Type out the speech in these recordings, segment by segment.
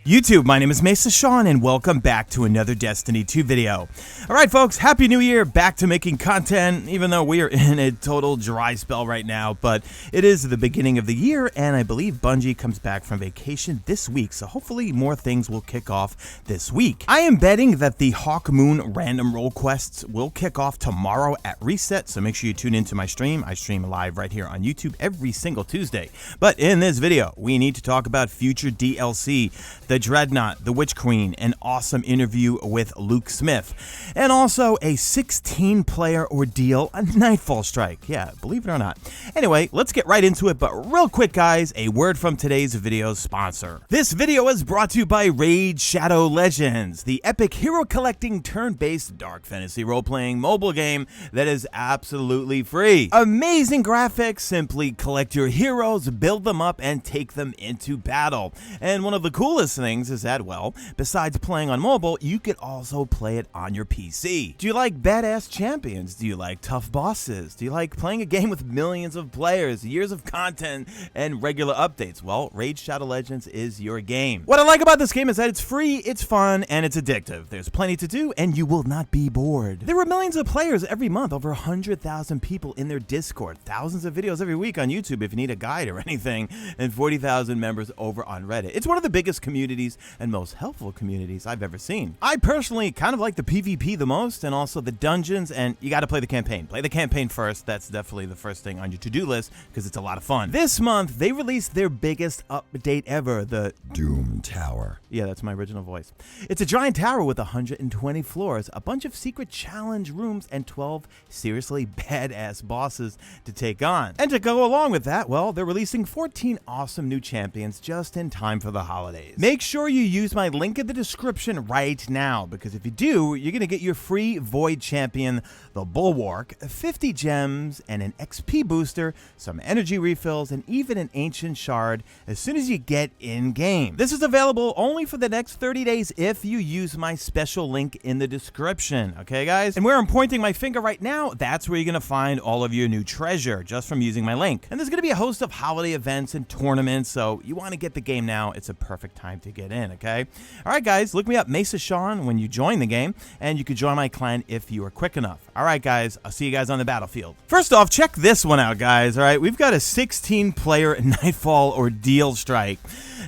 YouTube, my name is Mesa and welcome back to another Destiny 2 video. Alright folks, Happy New Year, back to making content, even though we are in a total dry spell right now, but it is the beginning of the year, and I believe Bungie comes back from vacation this week, so hopefully more things will kick off this week. I am betting that the Hawk Moon random roll quests will kick off tomorrow at reset, so make sure you tune into my stream. I stream live right here on YouTube every single Tuesday. But in this video, we need to talk about future DLC, the Dreadnought, the Witch Queen, an awesome interview with Luke Smith, and also a 16-player ordeal, a Nightfall strike. Yeah, believe it or not. Anyway, let's get right into it, but real quick guys, a word from today's video's sponsor. This video is brought to you by Rageshot Legends, the epic hero collecting turn-based dark fantasy role-playing mobile game that is absolutely free. Amazing graphics, simply collect your heroes, build them up, and take them into battle. And one of the coolest things is that, well, besides playing on mobile, you could also play it on your PC. Do you like badass champions? Do you like tough bosses? Do you like playing a game with millions of players, years of content, and regular updates? Well, Rageshot Legends is your game. What I like about this game is that it's free, it's fun, and it's addictive. There's plenty to do, and you will not be bored. There are millions of players every month, over 100,000 people in their Discord, thousands of videos every week on YouTube if you need a guide or anything, and 40,000 members over on Reddit. It's one of the biggest communities and most helpful communities I've ever seen. I personally kind of like the PvP the most, and also the dungeons, and you got to play the campaign. Play the campaign first. That's definitely the first thing on your to-do list because it's a lot of fun. This month, they released their biggest update ever, the Doom Tower. Yeah, that's my original voice. It's a giant tower with 120 floors, a bunch of secret challenge rooms, and 12 seriously badass bosses to take on. And to go along with that, well, they're releasing 14 awesome new champions just in time for the holidays. Make sure you use my link in the description right now, because if you do, you're going to get your free Void champion, the Bulwark, 50 gems, and an XP booster, some energy refills, and even an ancient shard as soon as you get in-game. This is available only for the next 30 days if you use my special link in the description, okay guys? And where I'm pointing my finger right now, that's where you're going to find all of your new treasure just from using my link. And there's going to be a host of holiday events and tournaments, so you want to get the game now, it's a perfect time to get in, okay? All right, guys, look me up, Mesa when you join the game, and you can join my clan if you are quick enough. All right, guys, I'll see you guys on the battlefield. First off, check this one out, guys, all right? We've got a 16-player Nightfall ordeal strike.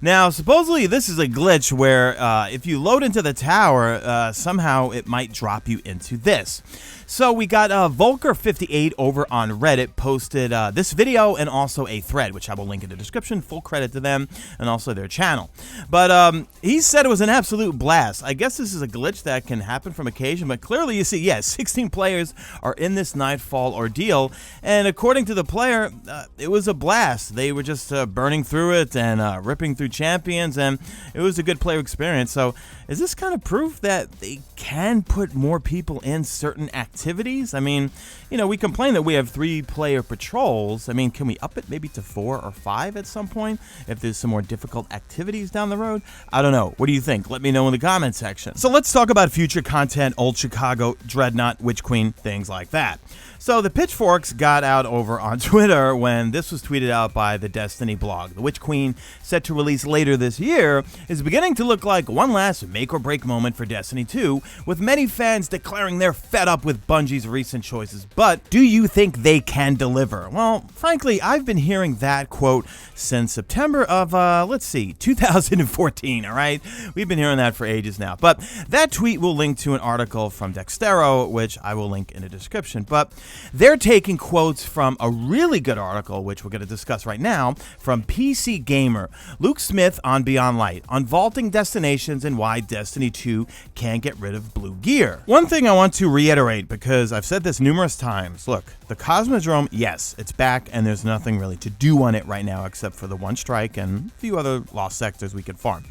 Now, supposedly, this is a glitch where if you load into the tower, somehow it might drop you into this. So we got Volker58 over on Reddit posted this video and also a thread, which I will link in the description. Full credit to them and also their channel. But he said it was an absolute blast. I guess this is a glitch that can happen from occasion, but clearly you see, yes, 16 players are in this Nightfall ordeal, and according to the player, it was a blast. They were just burning through it and ripping through champions, and it was a good player experience. So is this kind of proof that they can put more people in certain activities? I mean, you know, we complain that we have 3-player patrols. I mean, can we up it maybe to 4 or 5 at some point if there's some more difficult activities down the road? I don't know. What do you think? Let me know in the comment section. So let's talk about future content, Old Chicago, Dreadnought, Witch Queen, things like that. So the pitchforks got out over on Twitter when this was tweeted out by the Destiny blog. The Witch Queen, set to release later this year, is beginning to look like one last make-or-break moment for Destiny 2, with many fans declaring they're fed up with Bungie's recent choices. But do you think they can deliver? Well, frankly, I've been hearing that quote since September of, let's see, 2014, all right? We've been hearing that for ages now. But that tweet will link to an article from Dextero, which I will link in the description. But they're taking quotes from a really good article, which we're going to discuss right now, from PC Gamer, Luke Smith on Beyond Light, on vaulting destinations and why Destiny 2 can't get rid of blue gear. One thing I want to reiterate, because I've said this numerous times, look, the Cosmodrome, yes, it's back, and there's nothing really to do on it right now except for the one strike and a few other lost sectors we could farm.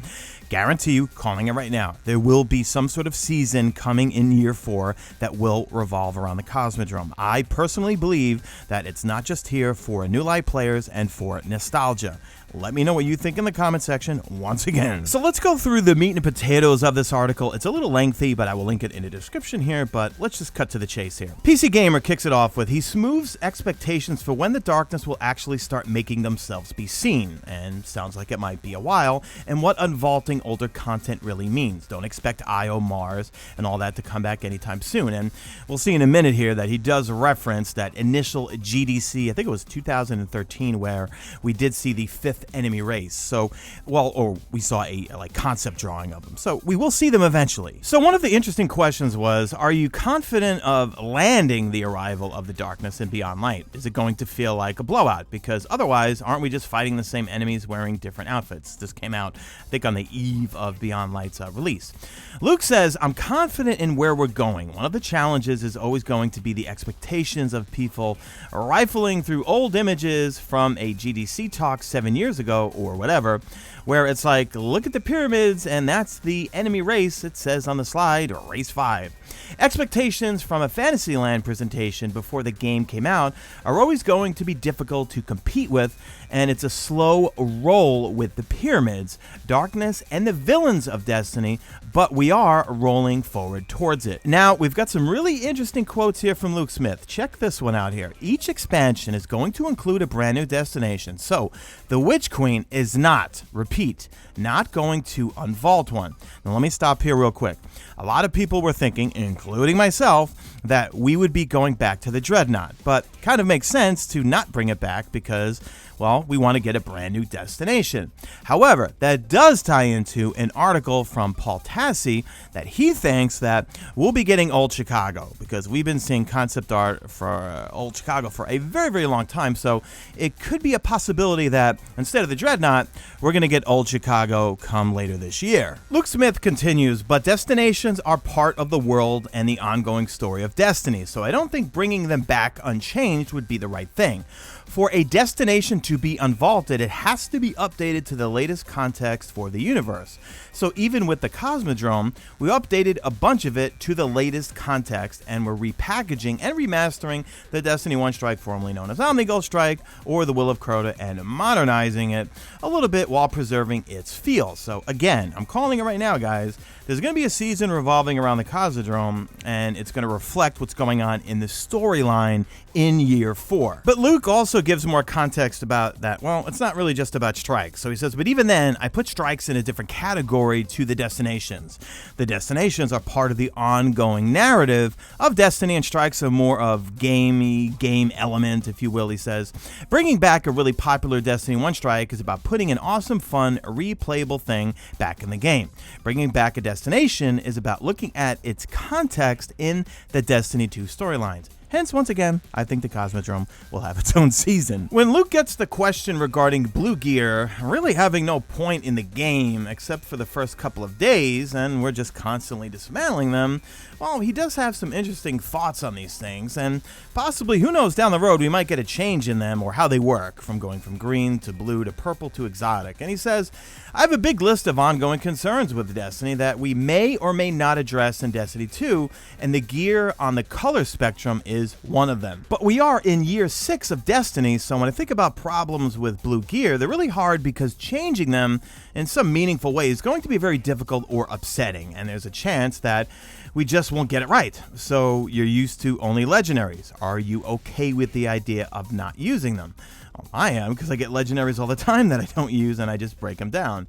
Guarantee you, calling it right now, there will be some sort of season coming in year 4 that will revolve around the Cosmodrome. I personally believe that it's not just here for new light players and for nostalgia. Let me know what you think in the comment section once again. So let's go through the meat and potatoes of this article. It's a little lengthy, but I will link it in the description here, but let's just cut to the chase here. PC Gamer kicks it off with, he smooths expectations for when the darkness will actually start making themselves be seen, and sounds like it might be a while, and what unvaulting older content really means. Don't expect IO Mars and all that to come back anytime soon, and we'll see in a minute here that he does reference that initial GDC, I think it was 2013, where we did see the 5th enemy race. So, well, or we saw a concept drawing of them. So we will see them eventually. So one of the interesting questions was, are you confident of landing the arrival of the darkness in Beyond Light? Is it going to feel like a blowout? Because otherwise, aren't we just fighting the same enemies wearing different outfits? This came out, I think, on the eve of Beyond Light's release. Luke says, I'm confident in where we're going. One of the challenges is always going to be the expectations of people rifling through old images from a GDC talk 7 years ago or whatever, where it's like, look at the pyramids and that's the enemy race, it says on the slide, race 5. Expectations from a Fantasyland presentation before the game came out are always going to be difficult to compete with, and it's a slow roll with the pyramids, darkness, and the villains of Destiny, but we are rolling forward towards it. Now, we've got some really interesting quotes here from Luke Smith. Check this one out here. Each expansion is going to include a brand new destination, so the Witch Queen is not, repeat, not going to unvault one. Now, let me stop here real quick. A lot of people were thinking, including myself, that we would be going back to the Dreadnought, but kind of makes sense to not bring it back because, well, we want to get a brand new destination. However, that does tie into an article from Paul Tassi that he thinks that we'll be getting Old Chicago, because we've been seeing concept art for Old Chicago for a very, very long time, so it could be a possibility that instead of the Dreadnought, we're going to get Old Chicago come later this year. Luke Smith continues, but destinations are part of the world and the ongoing story of Destiny, so I don't think bringing them back unchanged would be the right thing. For a destination to be unvaulted, it has to be updated to the latest context for the universe. So even with the Cosmodrome, we updated a bunch of it to the latest context, and we're repackaging and remastering the Destiny 1 strike, formerly known as Omnigul Strike, or the Will of Crota, and modernizing it a little bit while preserving its feel. So again, I'm calling it right now, guys. There's going to be a season revolving around the Cosmodrome, and it's going to reflect what's going on in the storyline in year 4. But Luke also gives more context about that. Well, it's not really just about strikes. So he says, but even then, I put strikes in a different category to the destinations. The destinations are part of the ongoing narrative of Destiny, and strikes are more of game element, if you will, he says. Bringing back a really popular Destiny 1 strike is about putting an awesome, fun, replayable thing back in the game. Bringing back a destination is about looking at its context in the Destiny 2 storylines. Hence, once again, I think the Cosmodrome will have its own season. When Luke gets the question regarding blue gear really having no point in the game except for the first couple of days, and we're just constantly dismantling them, well, he does have some interesting thoughts on these things, and possibly, who knows, down the road we might get a change in them or how they work, from going from green to blue to purple to exotic. And he says, I have a big list of ongoing concerns with Destiny that we may or may not address in Destiny 2, and the gear on the color spectrum is one of them. But we are in year 6 of Destiny, so when I think about problems with blue gear, they're really hard because changing them in some meaningful way is going to be very difficult or upsetting, and there's a chance that we just won't get it right. So you're used to only legendaries. Are you okay with the idea of not using them? Well, I am, because I get legendaries all the time that I don't use and I just break them down.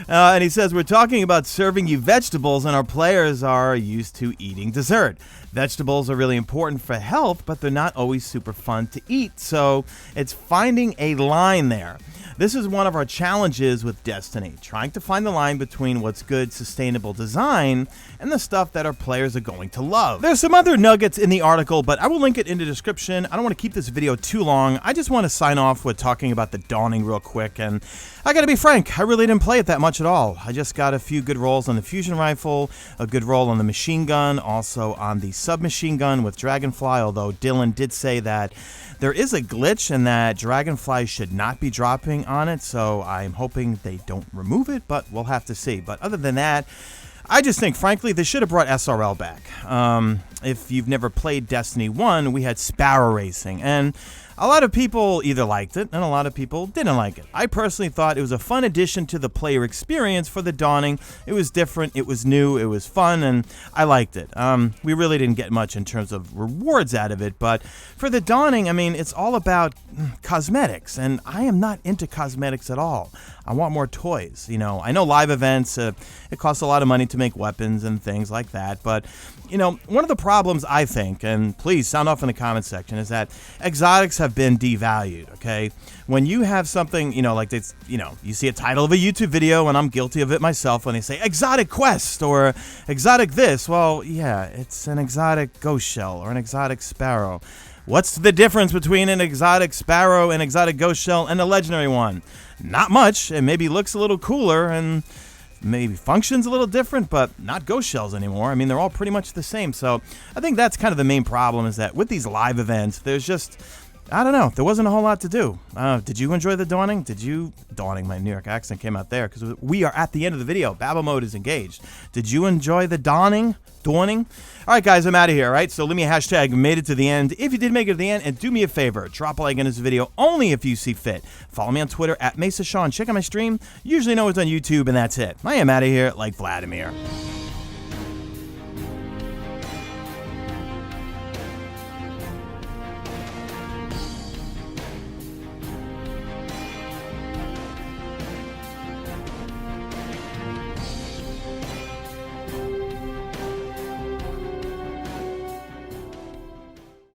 And he says, we're talking about serving you vegetables and our players are used to eating dessert. Vegetables are really important for health, but they're not always super fun to eat, so it's finding a line there. This is one of our challenges with Destiny, trying to find the line between what's good, sustainable design and the stuff that our players are going to love. There's some other nuggets in the article, but I will link it in the description. I don't want to keep this video too long. I just want to sign off with talking about the Dawning real quick, and I gotta be frank, I really didn't play it that much at all. I just got a few good rolls on the fusion rifle, a good roll on the machine gun, also on the submachine gun with Dragonfly, although Dylan did say that there is a glitch and that Dragonfly should not be dropping on it, so I'm hoping they don't remove it, but we'll have to see. But other than that, I just think, frankly, they should have brought SRL back. If you've never played Destiny 1, we had Sparrow Racing, and A lot of people either liked it and a lot of people didn't like it. I personally thought it was a fun addition to the player experience for the Dawning. It was different, it was new, it was fun, and I liked it. We really didn't get much in terms of rewards out of it, but for the Dawning, I mean, it's all about cosmetics, and I am not into cosmetics at all. I want more toys. You know, I know live events, it costs a lot of money to make weapons and things like that, but you know, one of the problems I think, and please sound off in the comment section, is that exotics have been devalued, okay? When you have something, you know, like it's, you know, you see a title of a YouTube video, and I'm guilty of it myself, when they say exotic quest or exotic this, well, yeah, it's an exotic ghost shell or an exotic sparrow. What's the difference between an exotic sparrow, an exotic ghost shell, and a legendary one? Not much. It maybe looks a little cooler and maybe functions a little different, but not ghost shells anymore. I mean, they're all pretty much the same. So I think that's kind of the main problem, is that with these live events, there's just, I don't know, there wasn't a whole lot to do. Did you enjoy the Dawning? Dawning, my New York accent came out there, because we are at the end of the video. Babble mode is engaged. Did you enjoy the Dawning? All right, guys, I'm out of here, all right? So leave me a hashtag made it to the end if you did make it to the end, and do me a favor, drop a like on this video only if you see fit. Follow me on Twitter at Mesa Sean. Check out my stream. Usually know it's on YouTube, and that's it. I am out of here like Vladimir.